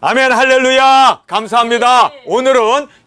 아멘, 할렐루야. 감사합니다. 오늘은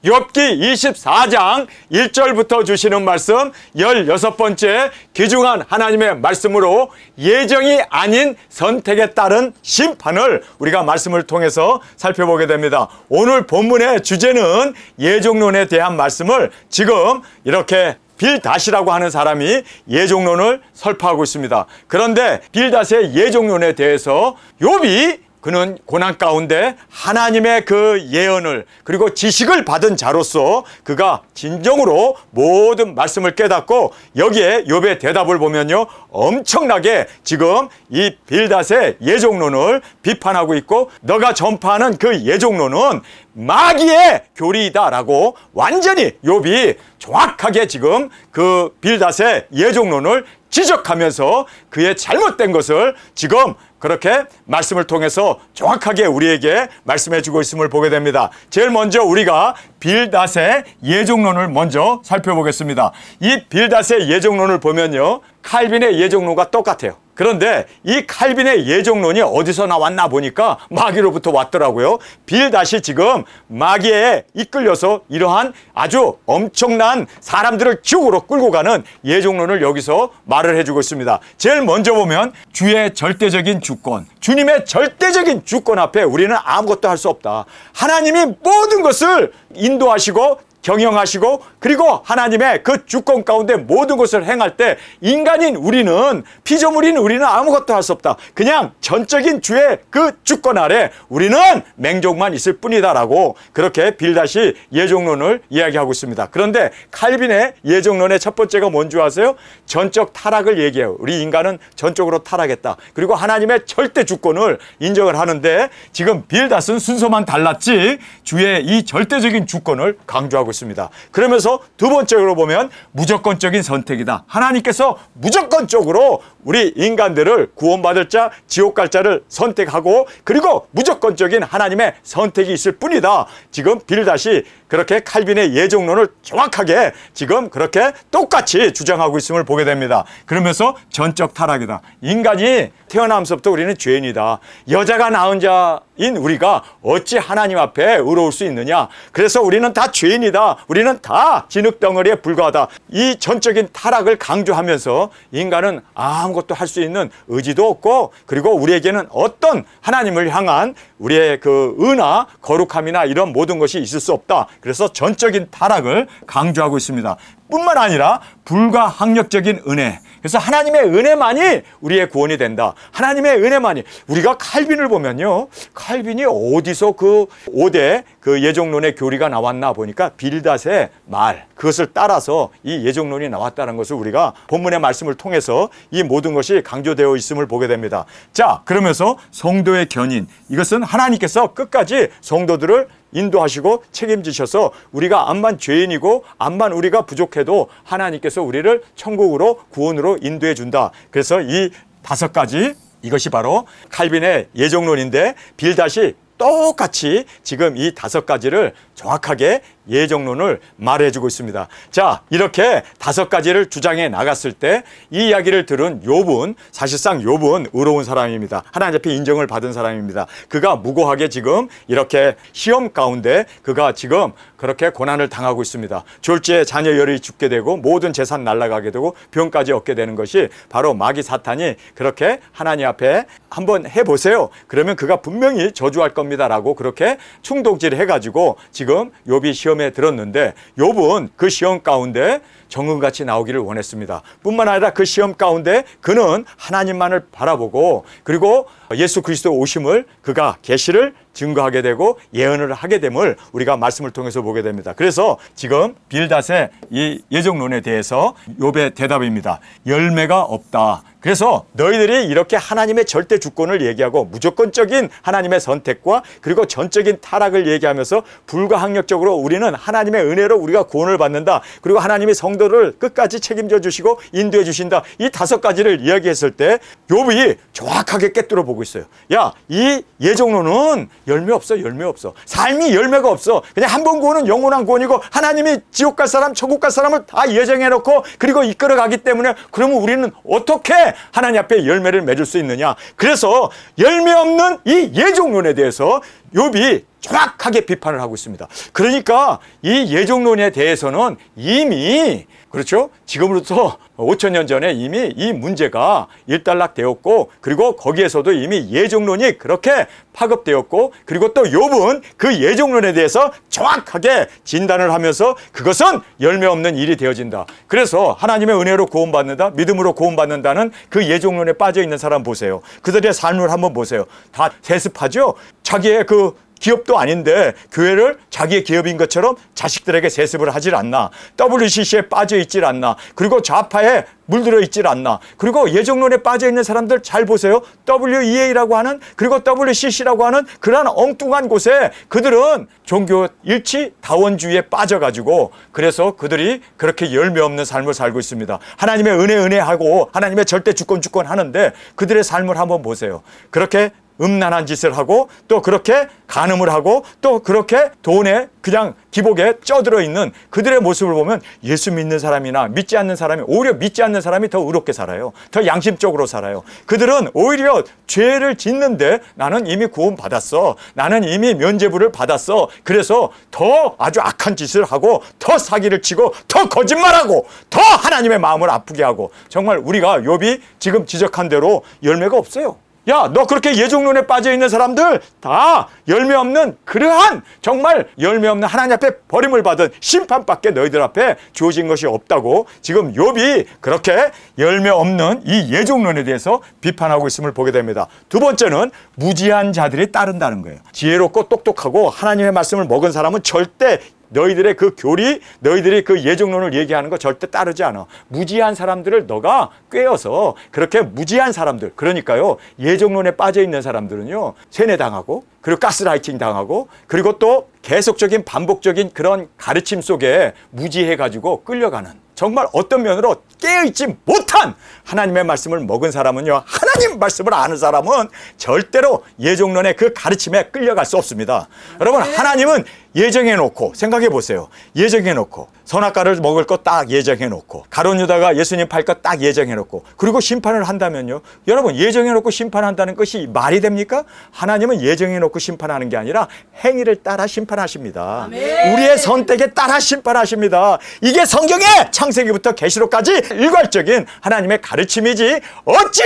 욥기 24장 1절부터 주시는 말씀 16번째 귀중한 하나님의 말씀으로 예정이 아닌 선택에 따른 심판을 우리가 말씀을 통해서 살펴보게 됩니다. 오늘 본문의 주제는 예정론에 대한 말씀을 지금 이렇게 빌닷이라고 하는 사람이 예정론을 설파하고 있습니다. 그런데 빌닷의 예정론에 대해서 욥이 그는 고난 가운데 하나님의 그 예언을 그리고 지식을 받은 자로서 그가 진정으로 모든 말씀을 깨닫고 여기에 욥의 대답을 보면요, 엄청나게 지금 이 빌닷의 예정론을 비판하고 있고, 너가 전파하는 그 예정론은 마귀의 교리이다라고 완전히 욥이 정확하게 지금 그 빌닷의 예정론을 지적하면서 그의 잘못된 것을 지금 그렇게 말씀을 통해서 정확하게 우리에게 말씀해 주고 있음을 보게 됩니다. 제일 먼저 우리가 빌닷의 예정론을 먼저 살펴보겠습니다. 이 빌닷의 예정론을 보면요, 칼빈의 예정론과 똑같아요. 그런데 이 칼빈의 예정론이 어디서 나왔나 보니까 마귀로부터 왔더라고요. 빌닷이 지금 마귀에 이끌려서 이러한 아주 엄청난 사람들을 지옥으로 끌고 가는 예정론을 여기서 말을 해주고 있습니다. 제일 먼저 보면 주의 절대적인 주권, 주님의 절대적인 주권 앞에 우리는 아무것도 할 수 없다. 하나님이 모든 것을 인도하시고 경영하시고 그리고 하나님의 그 주권 가운데 모든 것을 행할 때 인간인 우리는, 피조물인 우리는 아무것도 할 수 없다. 그냥 전적인 주의 그 주권 아래 우리는 맹종만 있을 뿐이다라고 그렇게 빌닷이 예정론을 이야기하고 있습니다. 그런데 칼빈의 예정론의 첫 번째가 뭔지 아세요? 전적 타락을 얘기해요. 우리 인간은 전적으로 타락했다. 그리고 하나님의 절대 주권을 인정을 하는데 지금 빌닷은 순서만 달랐지 주의 이 절대적인 주권을 강조하고 있습니다. 그러면서 두 번째로 보면 무조건적인 선택이다. 하나님께서 무조건적으로 우리 인간들을 구원받을 자, 지옥 갈 자를 선택하고 그리고 무조건적인 하나님의 선택이 있을 뿐이다. 지금 빌닷이 그렇게 칼빈의 예정론을 정확하게 지금 그렇게 똑같이 주장하고 있음을 보게 됩니다. 그러면서 전적 타락이다. 인간이 태어나면서부터 우리는 죄인이다. 여자가 낳은 자인 우리가 어찌 하나님 앞에 의로울 수 있느냐. 그래서 우리는 다 죄인이다. 우리는 다 진흙덩어리에 불과하다. 이 전적인 타락을 강조하면서 인간은 아무것도 할 수 있는 의지도 없고 그리고 우리에게는 어떤 하나님을 향한 우리의 그 은하, 거룩함이나 이런 모든 것이 있을 수 없다. 그래서 전적인 타락을 강조하고 있습니다. 뿐만 아니라 불가항력적인 은혜. 그래서 하나님의 은혜만이 우리의 구원이 된다. 하나님의 은혜만이. 우리가 칼빈을 보면요, 칼빈이 어디서 그 5대 그 예정론의 교리가 나왔나 보니까 빌닷의 말, 그것을 따라서 이 예정론이 나왔다는 것을 우리가 본문의 말씀을 통해서 이 모든 것이 강조되어 있음을 보게 됩니다. 자, 그러면서 성도의 견인, 이것은 하나님께서 끝까지 성도들을 인도하시고 책임지셔서 우리가 암만 죄인이고 암만 우리가 부족해도 하나님께서 우리를 천국으로 구원으로 인도해 준다. 그래서 이 5가지, 이것이 바로 칼빈의 예정론인데 빌닷이 똑같이 지금 이 5가지를 정확하게 예정론을 말해주고 있습니다. 자, 이렇게 5가지를 주장해 나갔을 때 이 이야기를 들은 욥은, 사실상 욥은 의로운 사람입니다. 하나님 앞에 인정을 받은 사람입니다. 그가 무고하게 지금 이렇게 시험 가운데 그가 지금 그렇게 고난을 당하고 있습니다. 졸지에 자녀 열이 죽게 되고 모든 재산 날아가게 되고 병까지 얻게 되는 것이 바로 마귀 사탄이 그렇게 하나님 앞에 한번 해보세요. 그러면 그가 분명히 저주할 겁니다라고 그렇게 충동질 해가지고 지금 욥이 시험에 들었는데 욥은 그 시험 가운데 정금같이 나오기를 원했습니다. 뿐만 아니라 그 시험 가운데 그는 하나님만을 바라보고 그리고 예수 그리스도 오심을 그가 계시를 증거하게 되고 예언을 하게 됨을 우리가 말씀을 통해서 보게 됩니다. 그래서 지금 빌닷의 이 예정론에 대해서 욥의 대답입니다. 열매가 없다. 그래서 너희들이 이렇게 하나님의 절대 주권을 얘기하고 무조건적인 하나님의 선택과 그리고 전적인 타락을 얘기하면서 불가항력적으로 우리는 하나님의 은혜로 우리가 구원을 받는다. 그리고 하나님이 성도를 끝까지 책임져 주시고 인도해 주신다. 이 5가지를 이야기했을 때 욥이 정확하게 꿰뚫어 보고 있어요. 야, 이 예정론은 열매 없어, 열매 없어. 삶이 열매가 없어. 그냥 한 번 구원은 영원한 구원이고 하나님이 지옥 갈 사람, 천국 갈 사람을 다 예정해 놓고 그리고 이끌어 가기 때문에 그러면 우리는 어떻게 하나님 앞에 열매를 맺을 수 있느냐. 그래서 열매 없는 이 예정론에 대해서 욥이 정확하게 비판을 하고 있습니다. 그러니까 이 예종론에 대해서는 이미 그렇죠? 지금으로부터 5,000년 전에 이미 이 문제가 일단락되었고, 그리고 거기에서도 이미 예종론이 그렇게 파급되었고, 그리고 또 욥은 그 예종론에 대해서 정확하게 진단을 하면서 그것은 열매 없는 일이 되어진다. 그래서 하나님의 은혜로 구원받는다, 믿음으로 구원받는다는 그 예종론에 빠져 있는 사람 보세요. 그들의 삶을 한번 보세요. 다 세습하죠? 자기의 그 기업도 아닌데 교회를 자기의 기업인 것처럼 자식들에게 세습을 하질 않나. WCC에 빠져 있질 않나. 그리고 좌파에 물들어 있질 않나. 그리고 예종론에 빠져 있는 사람들 잘 보세요. WEA라고 하는, 그리고 WCC라고 하는 그러한 엉뚱한 곳에 그들은 종교 일치 다원주의에 빠져가지고, 그래서 그들이 그렇게 열매 없는 삶을 살고 있습니다. 하나님의 은혜하고 하나님의 절대 주권 하는데 그들의 삶을 한번 보세요. 그렇게 음란한 짓을 하고, 또 그렇게 간음을 하고, 또 그렇게 돈에 그냥 기복에 쪄들어 있는 그들의 모습을 보면 예수 믿는 사람이나 믿지 않는 사람이, 오히려 믿지 않는 사람이 더 의롭게 살아요. 더 양심적으로 살아요. 그들은 오히려 죄를 짓는데 나는 이미 구원받았어, 나는 이미 면죄부를 받았어, 그래서 더 아주 악한 짓을 하고, 더 사기를 치고, 더 거짓말하고, 더 하나님의 마음을 아프게 하고, 정말 우리가 욥이 지금 지적한 대로 열매가 없어요. 야, 너 그렇게 예종론에 빠져 있는 사람들 다 열매 없는, 그러한 정말 열매 없는 하나님 앞에 버림을 받은 심판밖에 너희들 앞에 주어진 것이 없다고 지금 욥이 그렇게 열매 없는 이 예종론에 대해서 비판하고 있음을 보게 됩니다. 두 번째는 무지한 자들이 따른다는 거예요. 지혜롭고 똑똑하고 하나님의 말씀을 먹은 사람은 절대 너희들의 그 교리, 너희들이 그 예종론을 얘기하는 거 절대 따르지 않아. 무지한 사람들을 너가 꿰어서, 그렇게 무지한 사람들, 그러니까요, 예종론에 빠져 있는 사람들은요, 세뇌당하고, 그리고 가스라이팅 당하고, 그리고 또 계속적인 반복적인 그런 가르침 속에 무지해가지고 끌려가는, 정말 어떤 면으로 깨어있지 못한 하나님의 말씀을 먹은 사람은요, 하나님 말씀을 아는 사람은 절대로 예종론의 그 가르침에 끌려갈 수 없습니다. 여러분, 하나님은 예정해 놓고, 생각해 보세요. 예정해 놓고, 선악과를 먹을 거 딱 예정해 놓고, 가룟 유다가 예수님 팔 거 딱 예정해 놓고, 그리고 심판을 한다면요, 여러분, 예정해 놓고 심판한다는 것이 말이 됩니까? 하나님은 예정해 놓고 심판하는 게 아니라 행위를 따라 심판하십니다. 아멘. 우리의 선택에 따라 심판하십니다. 이게 성경의 창세기부터 계시록까지 일괄적인 하나님의 가르침이지, 어찌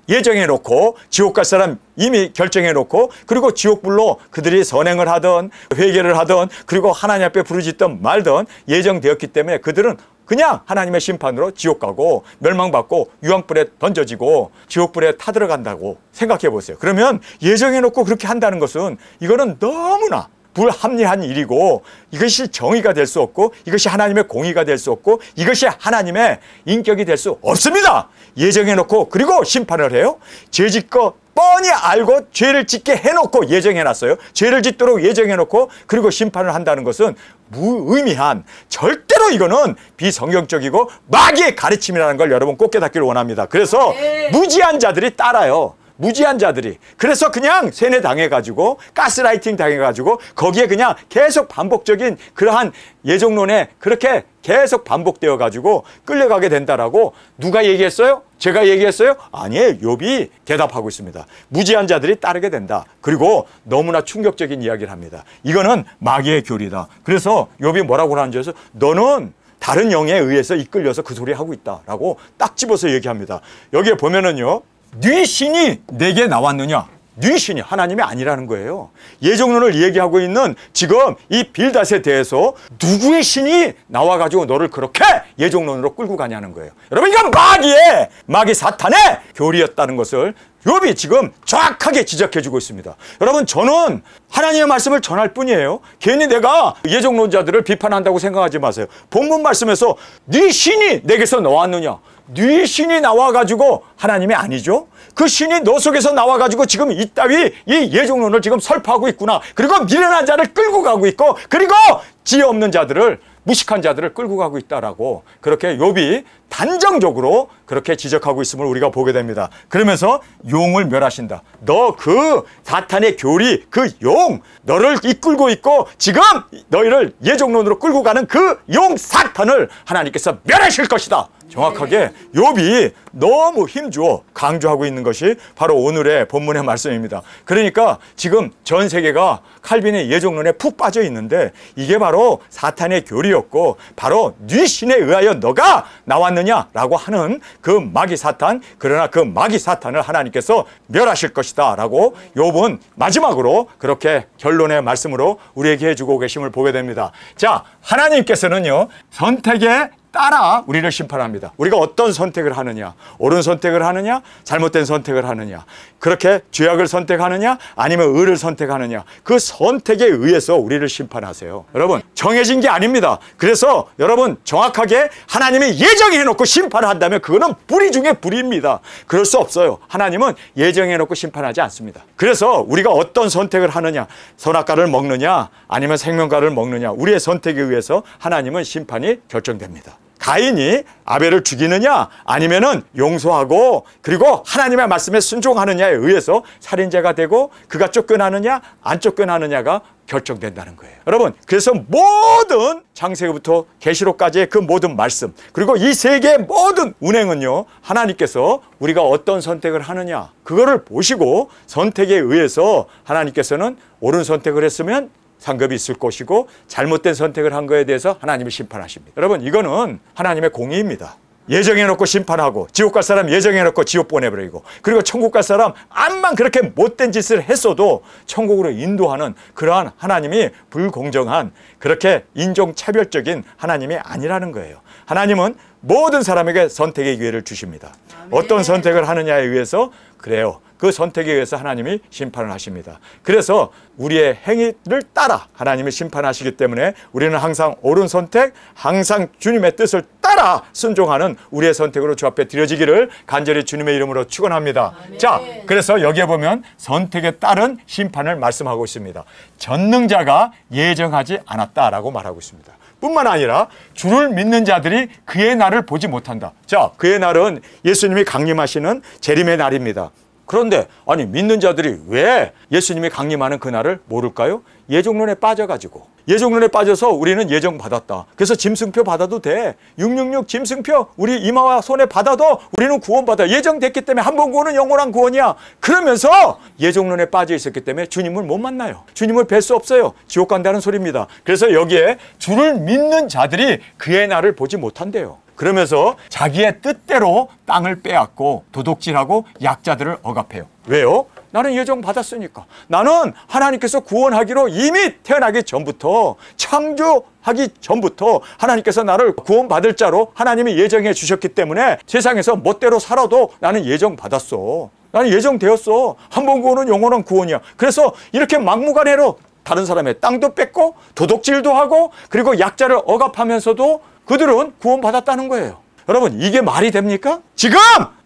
예정해 놓고 지옥 갈 사람 이미 결정해 놓고, 그리고 지옥불로 그들이 선행을 하든 회개를 하든, 그리고 하나님 앞에 부르짖든 말든 예정되었기 때문에 그들은 그냥 하나님의 심판으로 지옥 가고 멸망받고 유황불에 던져지고 지옥불에 타들어간다고 생각해 보세요. 그러면 예정해 놓고 그렇게 한다는 것은, 이거는 너무나 불합리한 일이고, 이것이 정의가 될 수 없고, 이것이 하나님의 공의가 될 수 없고, 이것이 하나님의 인격이 될 수 없습니다. 예정해 놓고 그리고 심판을 해요. 죄짓고 뻔히 알고 죄를 짓게 해놓고 예정해놨어요. 죄를 짓도록 예정해놓고 그리고 심판을 한다는 것은 무의미한, 절대로 이거는 비성경적이고 마귀의 가르침이라는 걸 여러분 꼭 깨닫기를 원합니다. 그래서 무지한 자들이 따라요. 무지한 자들이. 그래서 그냥 세뇌 당해가지고 가스라이팅 당해가지고 거기에 그냥 계속 반복적인 그러한 예종론에 그렇게 계속 반복되어 가지고 끌려가게 된다라고 누가 얘기했어요? 제가 얘기했어요? 아니에요. 욥이 대답하고 있습니다. 무지한 자들이 따르게 된다. 그리고 너무나 충격적인 이야기를 합니다. 이거는 마귀의 교리다. 그래서 욥이 뭐라고 하는지 해서, 너는 다른 영에 의해서 이끌려서 그 소리 하고 있다라고 딱 집어서 얘기합니다. 여기에 보면은요, 네 신이 내게 나왔느냐? 네 신이 하나님이 아니라는 거예요. 예종론을 얘기하고 있는 지금 이 빌닷에 대해서 누구의 신이 나와가지고 너를 그렇게 예종론으로 끌고 가냐는 거예요. 여러분, 이건 마귀 사탄의 교리였다는 것을 욥이 지금 정확하게 지적해주고 있습니다. 여러분, 저는 하나님의 말씀을 전할 뿐이에요. 괜히 내가 예종론자들을 비판한다고 생각하지 마세요. 본문 말씀에서 네 신이 내게서 나왔느냐? 네 신이 나와가지고 하나님이 아니죠? 그 신이 너 속에서 나와가지고 지금 이따위 이 예종론을 지금 설파하고 있구나. 그리고 미련한 자를 끌고 가고 있고, 그리고 지혜 없는 자들을, 무식한 자들을 끌고 가고 있다라고 그렇게 욥이 단정적으로 그렇게 지적하고 있음을 우리가 보게 됩니다. 그러면서 용을 멸하신다. 너 그 사탄의 교리, 그 용, 너를 이끌고 있고 지금 너희를 예종론으로 끌고 가는 그 용 사탄을 하나님께서 멸하실 것이다. 정확하게 욥이 너무 힘주어 강조하고 있는 것이 바로 오늘의 본문의 말씀입니다. 그러니까 지금 전 세계가 칼빈의 예정론에 푹 빠져 있는데 이게 바로 사탄의 교리였고 바로 네 신에 의하여 너가 나왔느냐라고 하는 그 마귀 사탄, 그러나 그 마귀 사탄을 하나님께서 멸하실 것이다 라고 욥은 마지막으로 그렇게 결론의 말씀으로 우리에게 해주고 계심을 보게 됩니다. 자, 하나님께서는요 선택에 따라 우리를 심판합니다. 우리가 어떤 선택을 하느냐, 옳은 선택을 하느냐, 잘못된 선택을 하느냐, 그렇게 죄악을 선택하느냐 아니면 의를 선택하느냐, 그 선택에 의해서 우리를 심판하세요. 여러분, 정해진 게 아닙니다. 그래서 여러분 정확하게 하나님이 예정해 놓고 심판을 한다면 그거는 불의 중에 불의입니다. 그럴 수 없어요. 하나님은 예정해 놓고 심판하지 않습니다. 그래서 우리가 어떤 선택을 하느냐, 선악과를 먹느냐 아니면 생명과를 먹느냐, 우리의 선택에 의해서 하나님은 심판이 결정됩니다. 가인이 아벨을 죽이느냐 아니면은 용서하고 그리고 하나님의 말씀에 순종하느냐에 의해서 살인자가 되고 그가 쫓겨나느냐 안 쫓겨나느냐가 결정된다는 거예요. 여러분, 그래서 모든 창세기부터 계시록까지의 그 모든 말씀, 그리고 이 세계의 모든 운행은요 하나님께서 우리가 어떤 선택을 하느냐 그거를 보시고 선택에 의해서 하나님께서는 옳은 선택을 했으면 상급이 있을 것이고 잘못된 선택을 한 거에 대해서 하나님이 심판하십니다. 여러분, 이거는 하나님의 공의입니다. 예정해놓고 심판하고 지옥 갈 사람 예정해놓고 지옥 보내버리고 그리고 천국 갈 사람 암만 그렇게 못된 짓을 했어도 천국으로 인도하는 그러한 하나님이 불공정한 그렇게 인종차별적인 하나님이 아니라는 거예요. 하나님은 모든 사람에게 선택의 기회를 주십니다. 어떤 선택을 하느냐에 의해서 그래요. 그 선택에 의해서 하나님이 심판을 하십니다. 그래서 우리의 행위를 따라 하나님이 심판하시기 때문에 우리는 항상 옳은 선택, 항상 주님의 뜻을 따라 순종하는 우리의 선택으로 주 앞에 드려지기를 간절히 주님의 이름으로 축원합니다. 자, 그래서 여기에 보면 선택에 따른 심판을 말씀하고 있습니다. 전능자가 예정하지 않았다라고 말하고 있습니다. 뿐만 아니라 주를 믿는 자들이 그의 날을 보지 못한다. 자, 그의 날은 예수님이 강림하시는 재림의 날입니다. 그런데 아니 믿는 자들이 왜 예수님이 강림하는 그날을 모를까요? 예정론에 빠져가지고 예정론에 빠져서 우리는 예정받았다. 그래서 짐승표 받아도 돼. 666 짐승표 우리 이마와 손에 받아도 우리는 구원받아. 예정됐기 때문에 한 번 구원은 영원한 구원이야. 그러면서 예정론에 빠져 있었기 때문에 주님을 못 만나요. 주님을 뵐 수 없어요. 지옥 간다는 소리입니다. 그래서 여기에 주를 믿는 자들이 그의 날을 보지 못한대요. 그러면서 자기의 뜻대로 땅을 빼앗고 도둑질하고 약자들을 억압해요. 왜요? 나는 예정 받았으니까. 나는 하나님께서 구원하기로 이미 태어나기 전부터 창조하기 전부터 하나님께서 나를 구원받을 자로 하나님이 예정해 주셨기 때문에 세상에서 멋대로 살아도 나는 예정 받았어. 나는 예정되었어. 한 번 구원은 영원한 구원이야. 그래서 이렇게 막무가내로 다른 사람의 땅도 뺏고 도둑질도 하고 그리고 약자를 억압하면서도 그들은 구원받았다는 거예요. 여러분, 이게 말이 됩니까? 지금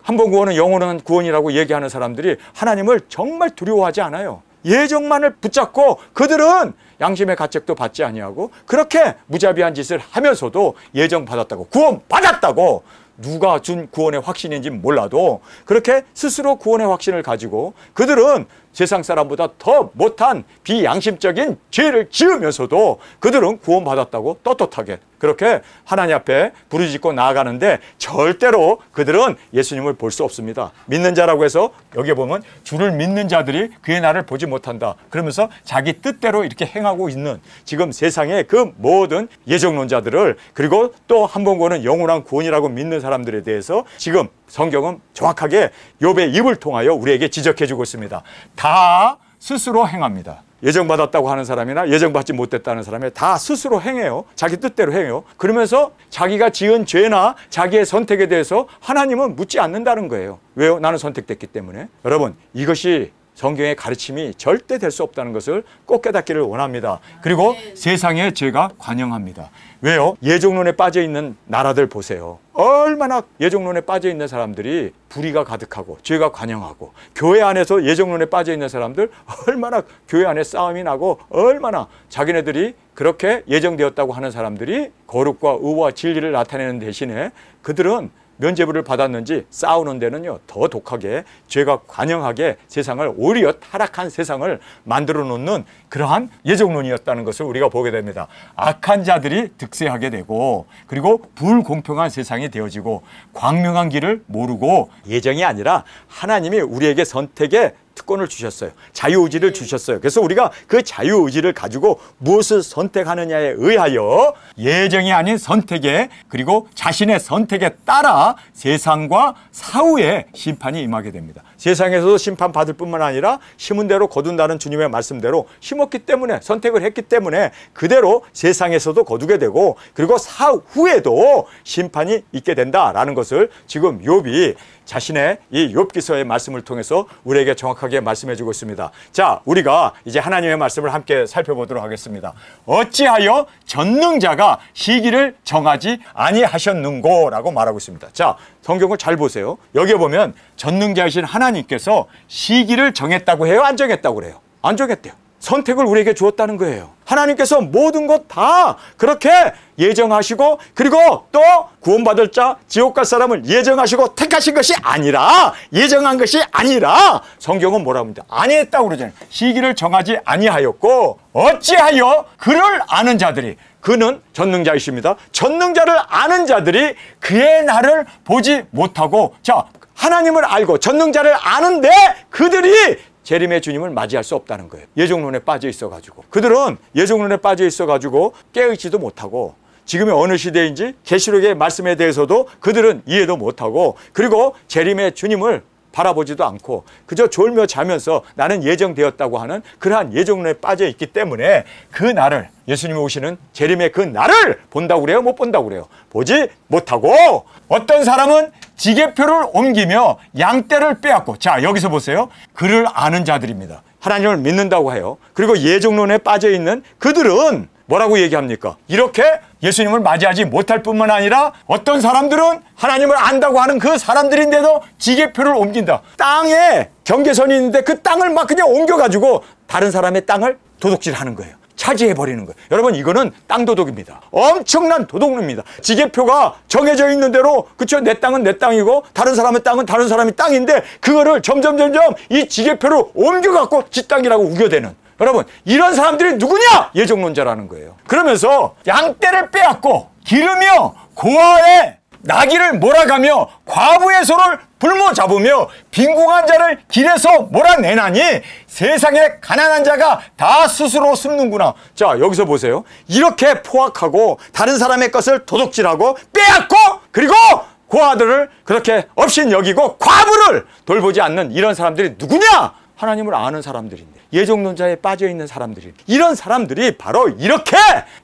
한 번 구원은 영원한 구원이라고 얘기하는 사람들이 하나님을 정말 두려워하지 않아요. 예정만을 붙잡고 그들은 양심의 가책도 받지 아니하고 그렇게 무자비한 짓을 하면서도 예정받았다고, 구원받았다고, 누가 준 구원의 확신인지 몰라도 그렇게 스스로 구원의 확신을 가지고 그들은 세상 사람보다 더 못한 비양심적인 죄를 지으면서도 그들은 구원받았다고 떳떳하게 그렇게 하나님 앞에 부르짖고 나아가는데 절대로 그들은 예수님을 볼 수 없습니다. 믿는 자라고 해서 여기에 보면 주를 믿는 자들이 그의 날을 보지 못한다. 그러면서 자기 뜻대로 이렇게 행하고 있는 지금 세상의 그 모든 예정론자들을 그리고 또 한 번 구원은 영원한 구원이라고 믿는 사람들에 대해서 지금 성경은 정확하게 욥의 입을 통하여 우리에게 지적해주고 있습니다. 다 스스로 행합니다. 예정받았다고 하는 사람이나 예정받지 못했다는 사람이 다 스스로 행해요. 자기 뜻대로 행해요. 그러면서 자기가 지은 죄나 자기의 선택에 대해서 하나님은 묻지 않는다는 거예요. 왜요? 나는 선택됐기 때문에. 여러분, 이것이 성경의 가르침이 절대 될 수 없다는 것을 꼭 깨닫기를 원합니다. 그리고 세상의 죄가 관영합니다. 왜요? 예정론에 빠져 있는 나라들 보세요. 얼마나 예정론에 빠져 있는 사람들이 불의가 가득하고 죄가 관영하고 교회 안에서 예정론에 빠져 있는 사람들 얼마나 교회 안에 싸움이 나고 얼마나 자기네들이 그렇게 예정되었다고 하는 사람들이 거룩과 의와 진리를 나타내는 대신에 그들은 면죄부를 받았는지 싸우는 데는요 더 독하게 죄가 관영하게 세상을 오히려 타락한 세상을 만들어 놓는 그러한 예정론이었다는 것을 우리가 보게 됩니다. 악한 자들이 득세하게 되고 그리고 불공평한 세상이 되어지고 광명한 길을 모르고 예정이 아니라 하나님이 우리에게 선택의 특권을 주셨어요. 자유의지를 주셨어요. 그래서 우리가 그 자유의지를 가지고 무엇을 선택하느냐에 의하여 예정이 아닌 선택에 그리고 자신의 선택에 따라 세상과 사후에 심판이 임하게 됩니다. 세상에서도 심판받을 뿐만 아니라 심은 대로 거둔다는 주님의 말씀대로 심었기 때문에 선택을 했기 때문에 그대로 세상에서도 거두게 되고 그리고 사후에도 심판이 있게 된다라는 것을 지금 욥이 자신의 이 욥기서의 말씀을 통해서 우리에게 정확하게 말씀해 주고 있습니다. 자, 우리가 이제 하나님의 말씀을 함께 살펴보도록 하겠습니다. 어찌하여 전능자가 시기를 정하지 아니하셨는고 라고 말하고 있습니다. 자, 성경을 잘 보세요. 여기에 보면 전능자이신 하나님께서 시기를 정했다고 해요? 안 정했다고 그래요? 안 정했대요. 선택을 우리에게 주었다는 거예요. 하나님께서 모든 것 다 그렇게 예정하시고 그리고 또 구원받을 자 지옥 갈 사람을 예정하시고 택하신 것이 아니라 예정한 것이 아니라 성경은 뭐라고 합니다. 아니했다고 그러잖아요. 시기를 정하지 아니하였고 어찌하여 그를 아는 자들이 그는 전능자이십니다. 전능자를 아는 자들이 그의 날을 보지 못하고 자 하나님을 알고 전능자를 아는데 그들이 재림의 주님을 맞이할 수 없다는 거예요. 예정론에 빠져 있어가지고 그들은 예정론에 빠져 있어가지고 깨어있지도 못하고 지금의 어느 시대인지 계시록의 말씀에 대해서도 그들은 이해도 못하고 그리고 재림의 주님을 바라보지도 않고 그저 졸며 자면서 나는 예정되었다고 하는 그러한 예정론에 빠져 있기 때문에 그 날을 예수님이 오시는 재림의 그 날을 본다고 그래요? 못 본다고 그래요? 보지 못하고 어떤 사람은 지게표를 옮기며 양떼를 빼앗고 자 여기서 보세요. 그를 아는 자들입니다. 하나님을 믿는다고 해요. 그리고 예정론에 빠져 있는 그들은 뭐라고 얘기합니까? 이렇게 예수님을 맞이하지 못할 뿐만 아니라 어떤 사람들은 하나님을 안다고 하는 그 사람들인데도 지게표를 옮긴다. 땅에 경계선이 있는데 그 땅을 막 그냥 옮겨가지고 다른 사람의 땅을 도둑질하는 거예요. 차지해버리는 거예요. 여러분 이거는 땅도둑입니다. 엄청난 도둑입니다. 지게표가 정해져 있는 대로 그쵸 내 땅은 내 땅이고 다른 사람의 땅은 다른 사람의 땅인데 그거를 점점 이 지게표를 옮겨갖고 지 땅이라고 우겨대는 여러분 이런 사람들이 누구냐? 예정론자라는 거예요. 그러면서 양떼를 빼앗고 기르며 고아의 나귀를 몰아가며 과부의 소를 불모 잡으며 빈궁한 자를 길에서 몰아내나니 세상에 가난한 자가 다 스스로 숨는구나. 자 여기서 보세요. 이렇게 포악하고 다른 사람의 것을 도둑질하고 빼앗고 그리고 고아들을 그렇게 업신 여기고 과부를 돌보지 않는 이런 사람들이 누구냐? 하나님을 아는 사람들인데 예정론자에 빠져있는 사람들이 이런 사람들이 바로 이렇게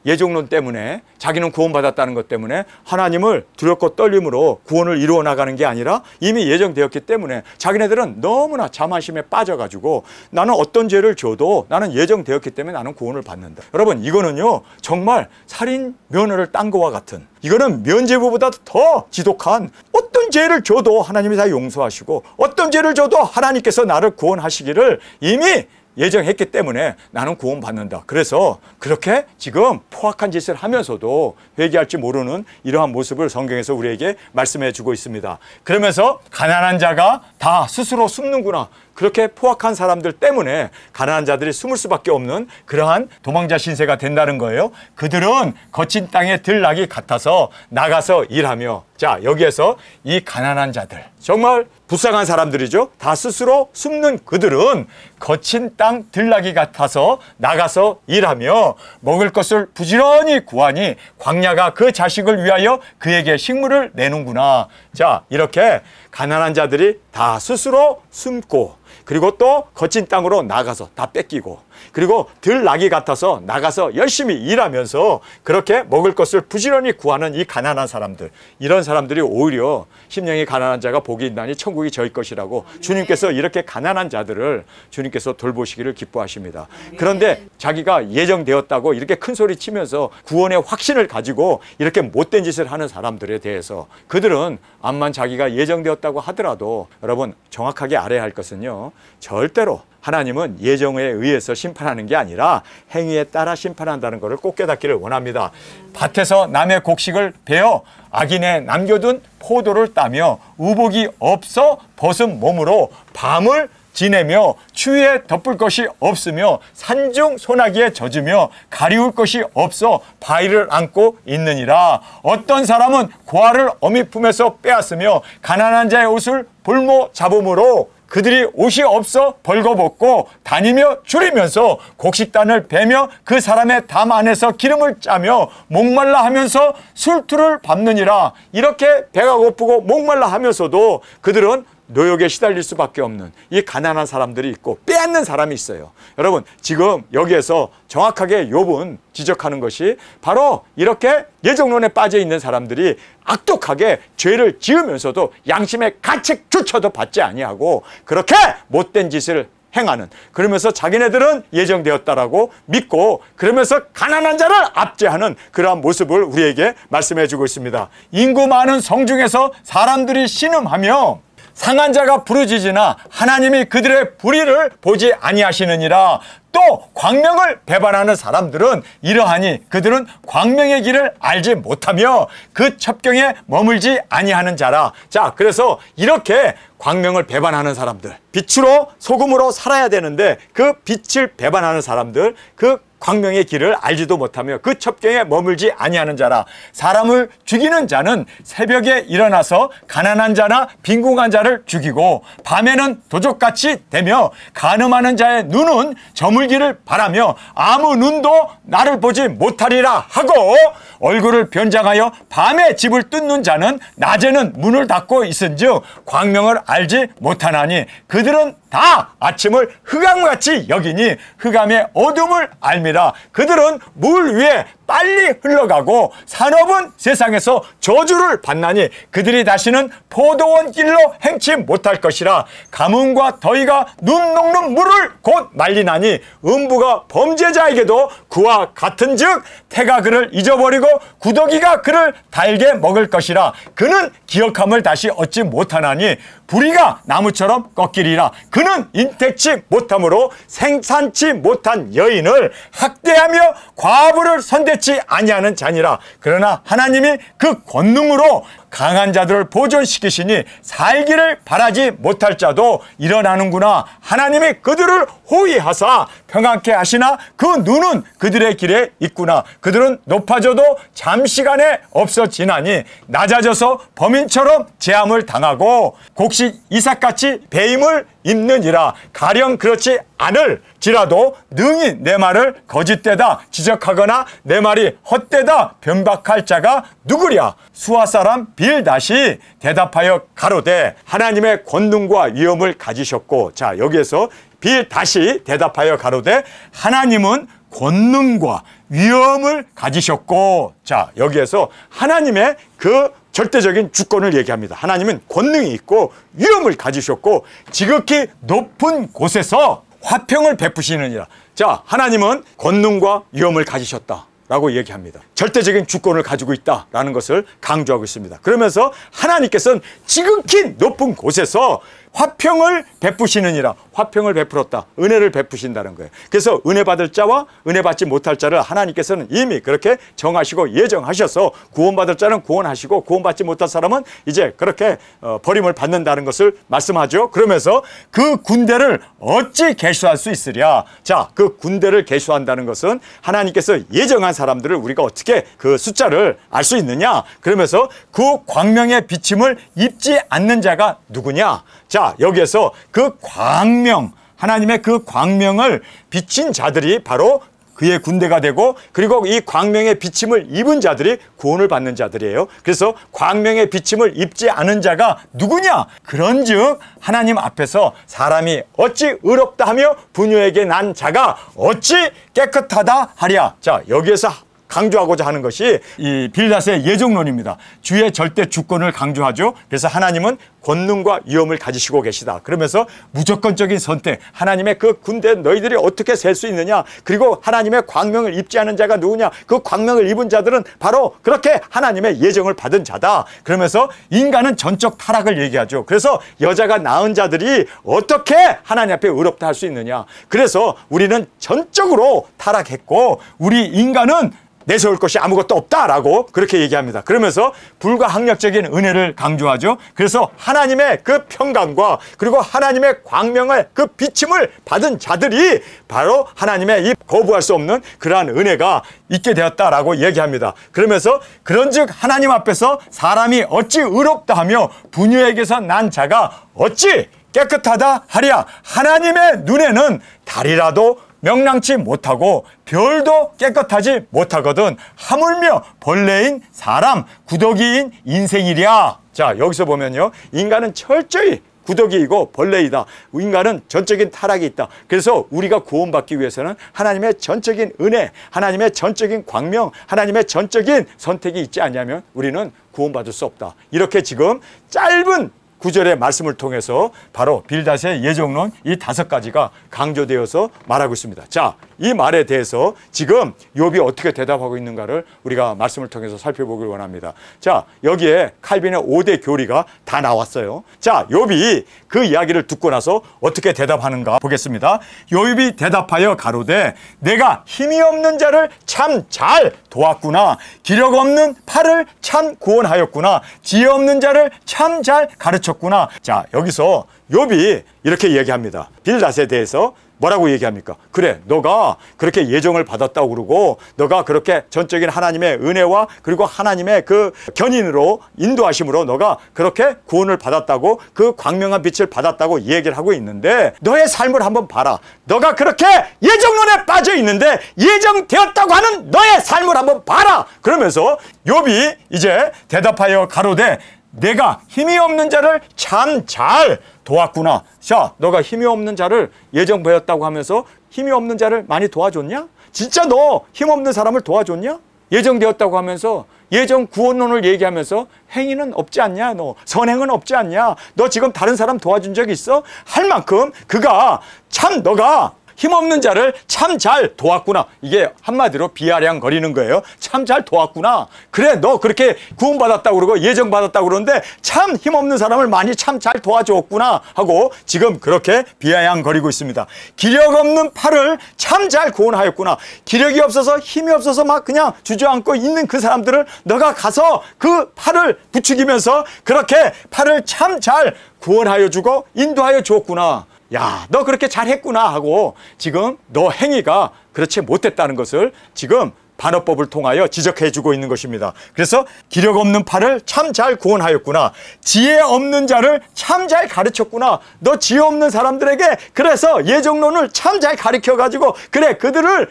예정론 때문에 자기는 구원받았다는 것 때문에 하나님을 두렵고 떨림으로 구원을 이루어 나가는 게 아니라 이미 예정되었기 때문에 자기네들은 너무나 자만심에 빠져가지고 나는 어떤 죄를 줘도 나는 예정되었기 때문에 나는 구원을 받는다. 여러분 이거는요 정말 살인 면허를 딴 거와 같은 이거는 면죄부보다 더 지독한 어떤 죄를 줘도 하나님이 다 용서하시고 어떤 죄를 줘도 하나님께서 나를 구원하시기를 이미 예정했기 때문에 나는 구원받는다. 그래서 그렇게 지금 포악한 짓을 하면서도 회개할지 모르는 이러한 모습을 성경에서 우리에게 말씀해 주고 있습니다. 그러면서 가난한 자가 다 스스로 숨는구나. 그렇게 포악한 사람들 때문에 가난한 자들이 숨을 수밖에 없는 그러한 도망자 신세가 된다는 거예요. 그들은 거친 땅의 들락이 같아서 나가서 일하며 자 여기에서 이 가난한 자들 정말 불쌍한 사람들이죠. 다 스스로 숨는 그들은 거친 땅 들락이 같아서 나가서 일하며 먹을 것을 부지런히 구하니 광야가 그 자식을 위하여 그에게 식물을 내는구나. 자 이렇게 가난한 자들이 다 스스로 숨고 그리고 또 거친 땅으로 나가서 다 뺏기고 그리고 들나귀 같아서 나가서 열심히 일하면서 그렇게 먹을 것을 부지런히 구하는 이 가난한 사람들 이런 사람들이 오히려 심령이 가난한 자가 복이 있나니 천국이 저희 것이라고 주님께서 이렇게 가난한 자들을 주님께서 돌보시기를 기뻐하십니다. 그런데 자기가 예정되었다고 이렇게 큰 소리 치면서 구원의 확신을 가지고 이렇게 못된 짓을 하는 사람들에 대해서 그들은 암만 자기가 예정되었다고 하더라도 여러분 정확하게 알아야 할 것은요 절대로 하나님은 예정에 의해서 심판하는 게 아니라 행위에 따라 심판한다는 것을 꼭 깨닫기를 원합니다. 밭에서 남의 곡식을 베어 악인에 남겨둔 포도를 따며 의복이 없어 벗은 몸으로 밤을 지내며 추위에 덮을 것이 없으며 산중 소나기에 젖으며 가리울 것이 없어 바위를 안고 있느니라. 어떤 사람은 고아를 어미 품에서 빼앗으며 가난한 자의 옷을 볼모 잡음으로 그들이 옷이 없어 벌거벗고 다니며 줄이면서 곡식단을 베며 그 사람의 담 안에서 기름을 짜며 목말라 하면서 술투를 밟느니라. 이렇게 배가 고프고 목말라 하면서도 그들은 노역에 시달릴 수밖에 없는 이 가난한 사람들이 있고 빼앗는 사람이 있어요. 여러분, 지금 여기에서 정확하게 욥은 지적하는 것이 바로 이렇게 예정론에 빠져 있는 사람들이 악독하게 죄를 지으면서도 양심의 가책조차도 받지 아니하고 그렇게 못된 짓을 행하는, 그러면서 자기네들은 예정되었다라고 믿고 그러면서 가난한 자를 압제하는 그러한 모습을 우리에게 말씀해 주고 있습니다. 인구 많은 성 중에서 사람들이 신음하며 상한 자가 부르짖으나 하나님이 그들의 불의를 보지 아니하시느니라. 또 광명을 배반하는 사람들은 이러하니 그들은 광명의 길을 알지 못하며 그 첩경에 머물지 아니하는 자라. 자, 그래서 이렇게 광명을 배반하는 사람들, 빛으로 소금으로 살아야 되는데 그 빛을 배반하는 사람들, 그 광명의 길을 알지도 못하며 그 첩경에 머물지 아니하는 자라. 사람을 죽이는 자는 새벽에 일어나서 가난한 자나 빈궁한 자를 죽이고 밤에는 도적같이 되며 간음하는 자의 눈은 저물기를 바라며 아무 눈도 나를 보지 못하리라 하고 얼굴을 변장하여 밤에 집을 뜯는 자는 낮에는 문을 닫고 있은즉 광명을 알지 못하나니 그들은 다 아침을 흑암같이 여기니 흑암의 어둠을 알미라. 그들은 물 위에 빨리 흘러가고 산업은 세상에서 저주를 받나니 그들이 다시는 포도원 길로 행치 못할 것이라. 가뭄과 더위가 눈 녹는 물을 곧 말리나니 음부가 범죄자에게도 그와 같은즉 태가 그를 잊어버리고 구더기가 그를 달게 먹을 것이라. 그는 기억함을 다시 얻지 못하나니 부리가 나무처럼 꺾이리라. 그는 인택치 못함으로 생산치 못한 여인을 학대하며 과부를 선대치 아니하는 자니라. 그러나 하나님이 그 권능으로 강한 자들을 보존시키시니 살기를 바라지 못할 자도 일어나는구나. 하나님이 그들을 호위하사 평안케 하시나 그 눈은 그들의 길에 있구나. 그들은 높아져도 잠시간에 없어지나니 낮아져서 범인처럼 제함을 당하고 곡식 이삭같이 배임을 입느니라. 가령 그렇지 않을지라도 능히 내 말을 거짓되다 지적하거나 내 말이 헛되다 변박할 자가 누구랴. 수아 사람 빌닷이 대답하여 가로되 하나님의 권능과 위엄을 가지셨고, 자, 여기에서 빌닷이 대답하여 가로되 하나님은 권능과 위엄을 가지셨고, 자, 여기에서 하나님의 그 절대적인 주권을 얘기합니다. 하나님은 권능이 있고 위엄을 가지셨고 지극히 높은 곳에서 화평을 베푸시느니라. 자, 하나님은 권능과 위엄을 가지셨다 라고 얘기합니다. 절대적인 주권을 가지고 있다라는 것을 강조하고 있습니다. 그러면서 하나님께서는 지극히 높은 곳에서 화평을 베푸시느니라. 화평을 베풀었다. 은혜를 베푸신다는 거예요. 그래서 은혜 받을 자와 은혜 받지 못할 자를 하나님께서는 이미 그렇게 정하시고 예정하셔서 구원받을 자는 구원하시고 구원받지 못할 사람은 이제 그렇게 버림을 받는다는 것을 말씀하죠. 그러면서 그 군대를 어찌 계수할 수 있으랴. 자, 그 군대를 계수한다는 것은 하나님께서 예정한 사람들을 우리가 어떻게 그 숫자를 알 수 있느냐. 그러면서 그 광명의 비침을 입지 않는 자가 누구냐. 자, 여기에서 그 광명, 하나님의 그 광명을 비친 자들이 바로 그의 군대가 되고, 그리고 이 광명의 비침을 입은 자들이 구원을 받는 자들이에요. 그래서 광명의 비침을 입지 않은 자가 누구냐? 그런즉 하나님 앞에서 사람이 어찌 의롭다 하며 부녀에게 난 자가 어찌 깨끗하다 하랴. 자, 여기에서 강조하고자 하는 것이 이 빌닷의 예정론입니다. 주의 절대 주권을 강조하죠. 그래서 하나님은 권능과 위엄을 가지시고 계시다. 그러면서 무조건적인 선택, 하나님의 그 군대 너희들이 어떻게 셀 수 있느냐, 그리고 하나님의 광명을 입지 않은 자가 누구냐, 그 광명을 입은 자들은 바로 그렇게 하나님의 예정을 받은 자다. 그러면서 인간은 전적 타락을 얘기하죠. 그래서 여자가 낳은 자들이 어떻게 하나님 앞에 의롭다 할 수 있느냐. 그래서 우리는 전적으로 타락했고 우리 인간은 내세울 것이 아무것도 없다라고 그렇게 얘기합니다. 그러면서 불가항력적인 은혜를 강조하죠. 그래서 하나님의 그 평강과 그리고 하나님의 광명을 그 비침을 받은 자들이 바로 하나님의 이 거부할 수 없는 그러한 은혜가 있게 되었다라고 얘기합니다. 그러면서 그런즉 하나님 앞에서 사람이 어찌 의롭다 하며 부녀에게서 난 자가 어찌 깨끗하다 하랴. 하나님의 눈에는 달이라도 명랑치 못하고 별도 깨끗하지 못하거든 하물며 벌레인 사람 구더기인 인생이랴. 자, 여기서 보면요, 인간은 철저히 구더기이고 벌레이다. 인간은 전적인 타락이 있다. 그래서 우리가 구원받기 위해서는 하나님의 전적인 은혜, 하나님의 전적인 광명, 하나님의 전적인 선택이 있지 않냐면 우리는 구원받을 수 없다. 이렇게 지금 짧은 구절의 말씀을 통해서 바로 빌닷의 예정론 이 5가지가 강조되어서 말하고 있습니다. 자, 이 말에 대해서 지금 욥이 어떻게 대답하고 있는가를 우리가 말씀을 통해서 살펴보길 원합니다. 자, 여기에 칼빈의 5대 교리가 다 나왔어요. 자, 욥이 그 이야기를 듣고 나서 어떻게 대답하는가 보겠습니다. 욥이 대답하여 가로되 내가 힘이 없는 자를 참 잘 도왔구나. 기력 없는 팔을 참 구원하였구나. 지혜 없는 자를 참 잘 가르쳤구나. 자, 여기서 욥이 이렇게 얘기합니다. 빌닷에 대해서 뭐라고 얘기합니까? 그래, 너가 그렇게 예정을 받았다고 그러고 너가 그렇게 전적인 하나님의 은혜와 그리고 하나님의 그 견인으로 인도하심으로 너가 그렇게 구원을 받았다고 그 광명한 빛을 받았다고 얘기를 하고 있는데 너의 삶을 한번 봐라. 너가 그렇게 예정론에 빠져 있는데 예정되었다고 하는 너의 삶을 한번 봐라. 그러면서 욥이 이제 대답하여 가로되 내가 힘이 없는 자를 참 잘 도왔구나. 자, 너가 힘이 없는 자를 예정되었다고 하면서 힘이 없는 자를 많이 도와줬냐? 진짜 너 힘없는 사람을 도와줬냐? 예정되었다고 하면서 예정 구원론을 얘기하면서 행위는 없지 않냐? 너 선행은 없지 않냐? 너 지금 다른 사람 도와준 적 있어? 할 만큼 그가 참 너가 힘없는 자를 참 잘 도왔구나. 이게 한마디로 비아냥거리는 거예요. 참 잘 도왔구나. 그래, 너 그렇게 구원받았다고 그러고 예정받았다고 그러는데 참 힘없는 사람을 많이 참 잘 도와줬구나 하고 지금 그렇게 비아냥거리고 있습니다. 기력 없는 팔을 참 잘 구원하였구나. 기력이 없어서 힘이 없어서 막 그냥 주저앉고 있는 그 사람들을 너가 가서 그 팔을 부추기면서 그렇게 팔을 참 잘 구원하여 주고 인도하여 주었구나. 야, 너 그렇게 잘했구나 하고 지금 너 행위가 그렇지 못했다는 것을 지금 반어법을 통하여 지적해 주고 있는 것입니다. 그래서 기력 없는 팔을 참 잘 구원하였구나. 지혜 없는 자를 참 잘 가르쳤구나. 너 지혜 없는 사람들에게 그래서 예정론을 참 잘 가르쳐 가지고 그래 그들을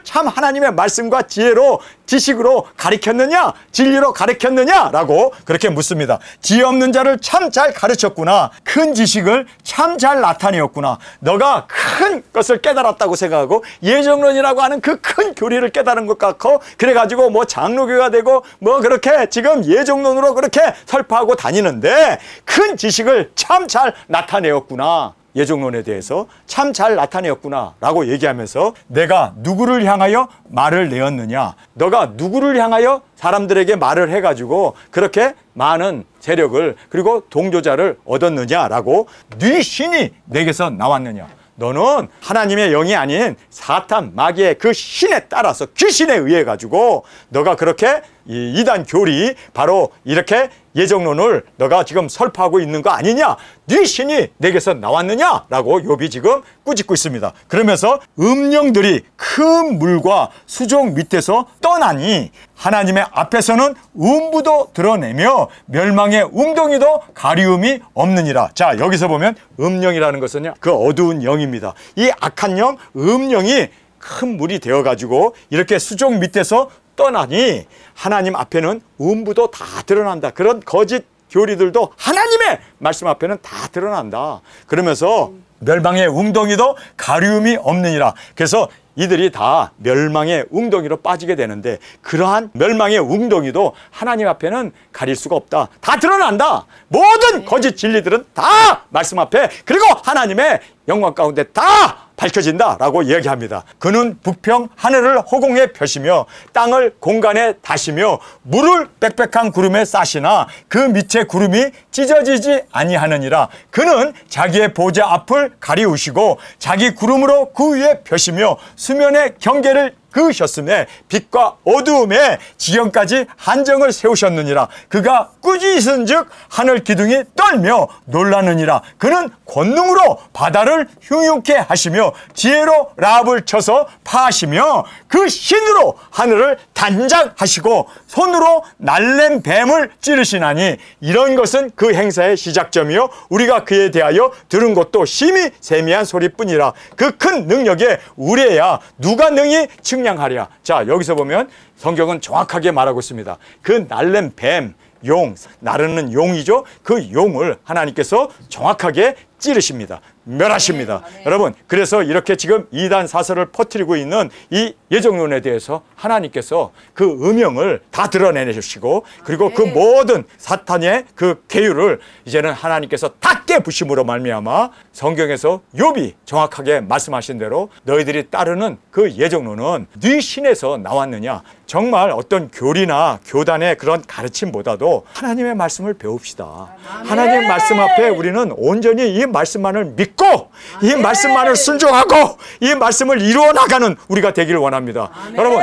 참 하나님의 말씀과 지혜로 지식으로 가르쳤느냐 진리로 가르쳤느냐라고 그렇게 묻습니다. 지혜 없는 자를 참 잘 가르쳤구나. 큰 지식을 참 잘 나타내었구나. 너가 큰 것을 깨달았다고 생각하고 예정론이라고 하는 그 큰 교리를 깨달은 것 같고 그래가지고 뭐 장로교가 되고 뭐 그렇게 지금 예정론으로 그렇게 설파하고 다니는데 큰 지식을 참 잘 나타내었구나. 예정론에 대해서 참 잘 나타내었구나 라고 얘기하면서 내가 누구를 향하여 말을 내었느냐. 너가 누구를 향하여 사람들에게 말을 해가지고 그렇게 많은 세력을 그리고 동조자를 얻었느냐라고 네 신이 내게서 나왔느냐. 너는 하나님의 영이 아닌 사탄 마귀의 그 신에 따라서 귀신에 의해 가지고 너가 그렇게 이 이단 교리 바로 이렇게 예정론을 너가 지금 설파하고 있는 거 아니냐? 네 신이 내게서 나왔느냐라고 욥이 지금 꾸짖고 있습니다. 그러면서 음령들이 큰 물과 수족 밑에서 떠나니 하나님의 앞에서는 음부도 드러내며 멸망의 웅덩이도 가리움이 없느니라. 자, 여기서 보면 음령이라는 것은요, 그 어두운 영입니다. 이 악한 영, 음령이 큰 물이 되어가지고 이렇게 수족 밑에서 떠나니 하나님 앞에는 음부도 다 드러난다. 그런 거짓 교리들도 하나님의 말씀 앞에는 다 드러난다. 그러면서 멸망의 웅덩이도 가리움이 없느니라. 그래서 이들이 다 멸망의 웅덩이로 빠지게 되는데 그러한 멸망의 웅덩이도 하나님 앞에는 가릴 수가 없다. 다 드러난다. 모든 거짓 진리들은 다 말씀 앞에 그리고 하나님의 영광 가운데 다 밝혀진다라고 이야기합니다. 그는 북평 하늘을 허공에 펴시며 땅을 공간에 다시며 물을 빽빽한 구름에 싸시나 그 밑에 구름이 찢어지지 아니하느니라. 그는 자기의 보좌 앞을 가리우시고 자기 구름으로 그 위에 펴시며 수면의 경계를 그으셨음에 빛과 어두움에 지경까지 한정을 세우셨느니라. 그가 꾸짖은즉 하늘 기둥이 떨며 놀라느니라. 그는 권능으로 바다를 흉흉케 하시며 지혜로 라합을 쳐서 파하시며 그 신으로 하늘을 단장하시고 손으로 날랜 뱀을 찌르시나니 이런 것은 그 행사의 시작점이요 우리가 그에 대하여 들은 것도 심히 세미한 소리뿐이라. 그 큰 능력에 우레야 누가 능히 측량하랴. 자, 여기서 보면 성경은 정확하게 말하고 있습니다. 그 날랜 뱀, 용, 나르는 용이죠. 그 용을 하나님께서 정확하게 찌르십니다. 멸하십니다. 여러분, 그래서 이렇게 지금 이단 사설을 퍼뜨리고 있는 이 예정론에 대해서 하나님께서 그 음영을 다 드러내주시고 그리고 그 모든 사탄의 그 계율을 이제는 하나님께서 다 깨부심으로 말미암아 성경에서 욥이 정확하게 말씀하신 대로 너희들이 따르는 그 예정론은 네 신에서 나왔느냐. 정말 어떤 교리나 교단의 그런 가르침보다도 하나님의 말씀을 배웁시다. 하나님의 말씀 앞에 우리는 온전히 이 말씀만을 믿고 이 말씀만을 순종하고 이 말씀을 이루어 나가는 우리가 되기를 원합니다. 여러분,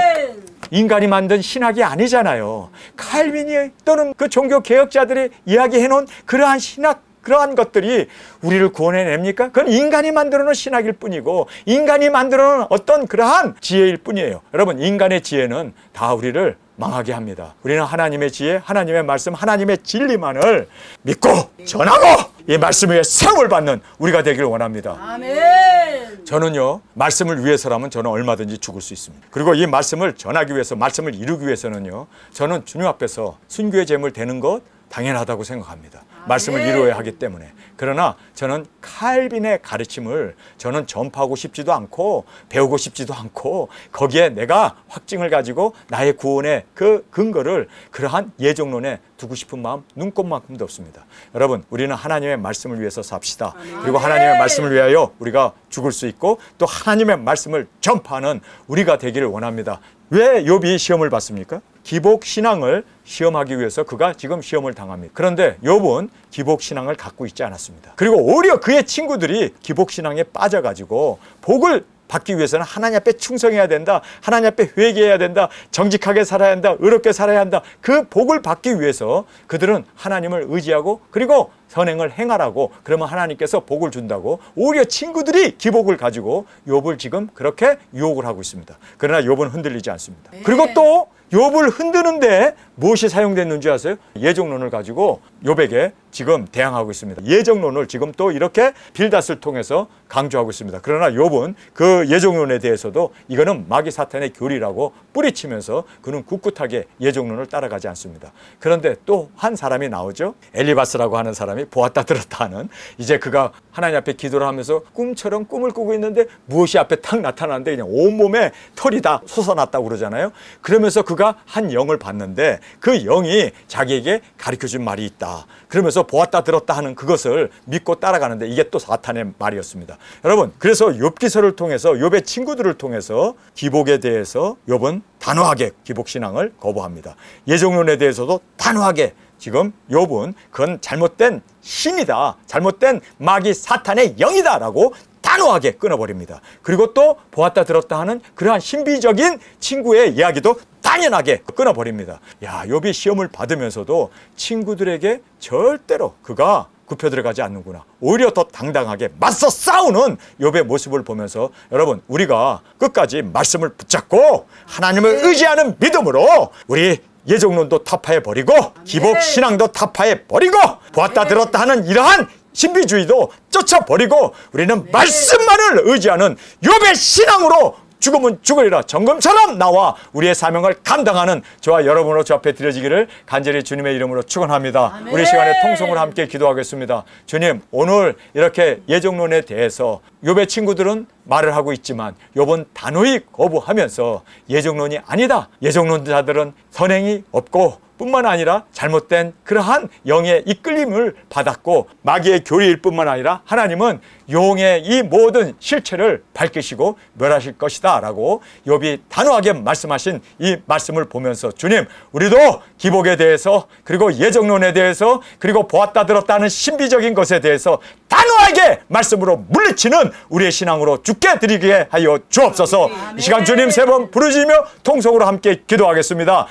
인간이 만든 신학이 아니잖아요. 칼빈이 또는 그 종교 개혁자들이 이야기해놓은 그러한 신학, 그러한 것들이 우리를 구원해냅니까? 그건 인간이 만들어놓은 신학일 뿐이고 인간이 만들어놓은 어떤 그러한 지혜일 뿐이에요. 여러분, 인간의 지혜는 다 우리를 망하게 합니다. 우리는 하나님의 지혜, 하나님의 말씀, 하나님의 진리만을 믿고 전하고 이 말씀 위에 세움을 받는 우리가 되기를 원합니다. 아멘. 저는요, 말씀을 위해서라면 저는 얼마든지 죽을 수 있습니다. 그리고 이 말씀을 전하기 위해서, 말씀을 이루기 위해서는요, 저는 주님 앞에서 순교의 제물 되는 것 당연하다고 생각합니다. 말씀을 이루어야 하기 때문에. 그러나 저는 칼빈의 가르침을 저는 전파하고 싶지도 않고 배우고 싶지도 않고 거기에 내가 확증을 가지고 나의 구원의 그 근거를 그러한 예정론에 두고 싶은 마음 눈꼽만큼도 없습니다. 여러분, 우리는 하나님의 말씀을 위해서 삽시다. 그리고 하나님의 말씀을 위하여 우리가 죽을 수 있고 또 하나님의 말씀을 전파하는 우리가 되기를 원합니다. 왜 욥이 시험을 받습니까? 기복신앙을 시험하기 위해서 그가 지금 시험을 당합니다. 그런데 욥은 기복신앙을 갖고 있지 않았습니다. 그리고 오히려 그의 친구들이 기복신앙에 빠져가지고 복을 받기 위해서는 하나님 앞에 충성해야 된다. 하나님 앞에 회개해야 된다. 정직하게 살아야 한다. 의롭게 살아야 한다. 그 복을 받기 위해서 그들은 하나님을 의지하고 그리고 선행을 행하라고 그러면 하나님께서 복을 준다고 오히려 친구들이 기복을 가지고 욥을 지금 그렇게 유혹을 하고 있습니다. 그러나 욥은 흔들리지 않습니다. 그리고 또 욥을 흔드는데 무엇이 사용됐는지 아세요? 예정론을 가지고 욥에게 지금 대항하고 있습니다. 예정론을 지금 또 이렇게 빌닷을 통해서 강조하고 있습니다. 그러나 욥은 그 예정론에 대해서도 이거는 마귀 사탄의 교리라고 뿌리치면서 그는 꿋꿋하게 예정론을 따라가지 않습니다. 그런데 또 한 사람이 나오죠. 엘리바스라고 하는 사람이 보았다 들었다 하는, 이제 그가 하나님 앞에 기도를 하면서 꿈처럼 꿈을 꾸고 있는데 무엇이 앞에 탁 나타나는데 그냥 온몸에 털이 다 솟아났다고 그러잖아요. 그러면서 그가 한 영을 봤는데 그 영이 자기에게 가르쳐준 말이 있다. 그러면서 보았다 들었다 하는 그것을 믿고 따라가는데 이게 또 사탄의 말이었습니다. 여러분, 그래서 욥기서를 통해서 욥의 친구들을 통해서 기복에 대해서 욥은 단호하게 기복신앙을 거부합니다. 예정론에 대해서도 단호하게 지금 욥은 그건 잘못된 신이다. 잘못된 마귀 사탄의 영이다 라고 단호하게 끊어버립니다. 그리고 또 보았다 들었다 하는 그러한 신비적인 친구의 이야기도 당연하게 끊어버립니다. 야, 욥이 시험을 받으면서도 친구들에게 절대로 그가 굽혀 들어가지 않는구나. 오히려 더 당당하게 맞서 싸우는 욥의 모습을 보면서 여러분, 우리가 끝까지 말씀을 붙잡고 하나님을 의지하는 믿음으로 우리 예정론도 타파해버리고 기복신앙도 타파해버리고 보았다 들었다 하는 이러한 신비주의도 쫓아버리고 우리는 말씀만을 의지하는 욥의 신앙으로 죽으면 죽으리라 정금처럼 나와 우리의 사명을 감당하는 저와 여러분으로 저 앞에 드려지기를 간절히 주님의 이름으로 축원합니다. 우리 시간에 통성으로 함께 기도하겠습니다. 주님, 오늘 이렇게 예정론에 대해서 욥의 친구들은 말을 하고 있지만 욥은 단호히 거부하면서 예정론이 아니다. 예정론자들은 선행이 없고 뿐만 아니라 잘못된 그러한 영의 이끌림을 받았고 마귀의 교리일 뿐만 아니라 하나님은 용의 이 모든 실체를 밝히시고 멸하실 것이다 라고 욥이 단호하게 말씀하신 이 말씀을 보면서 주님, 우리도 기복에 대해서 그리고 예정론에 대해서 그리고 보았다 들었다 하는 신비적인 것에 대해서 단호하게 말씀으로 물리치는 우리의 신앙으로 죽게 드리게 하여 주옵소서. 이 시간 주님 세 번 부르짖으며 통성으로 함께 기도하겠습니다.